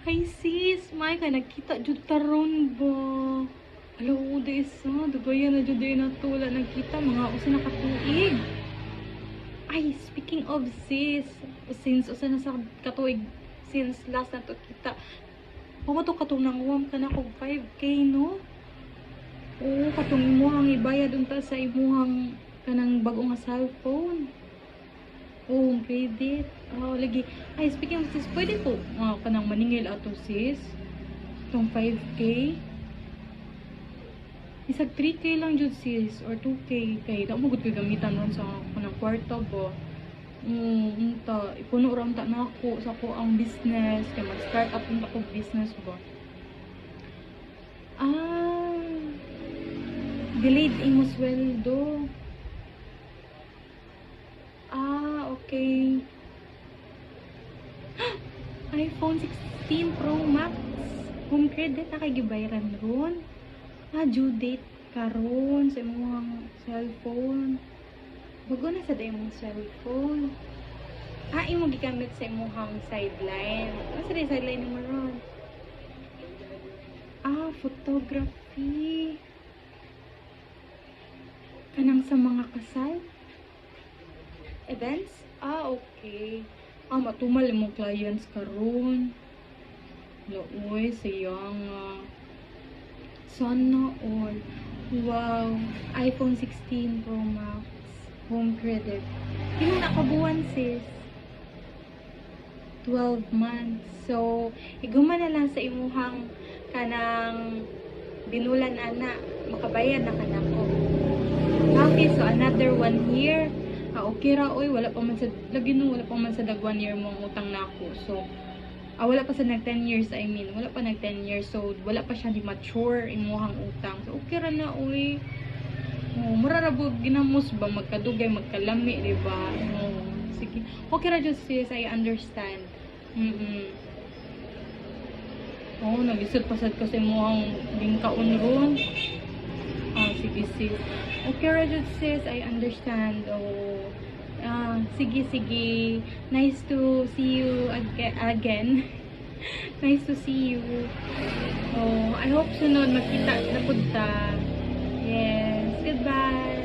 Hi sis, may ka nakita jud taron ba? Hello, this dugayan na jud din nato wala nagkita mga usa na ka tuig. Ay, speaking of sis, since usa na sa katuig since last na to kita. Ako to katong nanguwam ka na kog 5K no? Oo, katong imuhang ibayad unta sa imuhang kanang bagong nga cellphone. Oh, credit. Oh, lagi. Ay, speaking of sis, pwede po kanang maningil ato sis. Itong 5K. Isag 3K lang jud sis or 2K kay da mo gud koy gamitan ron sa kanang kwarto ba. Unta ipuno ra unta nako sa ko ang business kay mag-start up unta ko business ba. Ah, delayed imo sweldo. Ah, okay. iPhone 16 Pro Max. Home credit na kay gibayaran ron. Ah, due date karon sa imong cellphone. Bago na sa imong cellphone. Ah, imo gigamit sa imong sideline. Ano sa sideline mo ron? Ah, photography. Kanang sa mga kasal? Events? Ah, okay. Ah, matumal imong clients karon. Laoy, sayang. Sana all. Wow. iPhone 16 Pro Max. Home credit. Hindi mo nakabuwan sis. 12 months. So, iguman na lang sa imuhang kanang binulan ana. Makabayad na ka na ko. Okay, so another 1 year. Ah, okay ra, oy. Wala pa man sa, lagi no, wala pa man sa dag 1 year mong utang na ako. So, wala pa sa nag 10 years, I mean. Wala pa nag 10 years. So, wala pa siya di mature imuhang utang. So, okay ra na, uy. Oh, mararabog ginamos ba? Magkadugay, magkalami, di ba? Oh, sige. Okay ra just sis, I understand. Oh, nag-isot pasad kasi imuhang bingkaon ron. Ah, sige sis. Okay ra just sis, I understand. Oh, sige, sige. Nice to see you again. Nice to see you. Oh, I hope sunod magkita na punta. Yes, goodbye.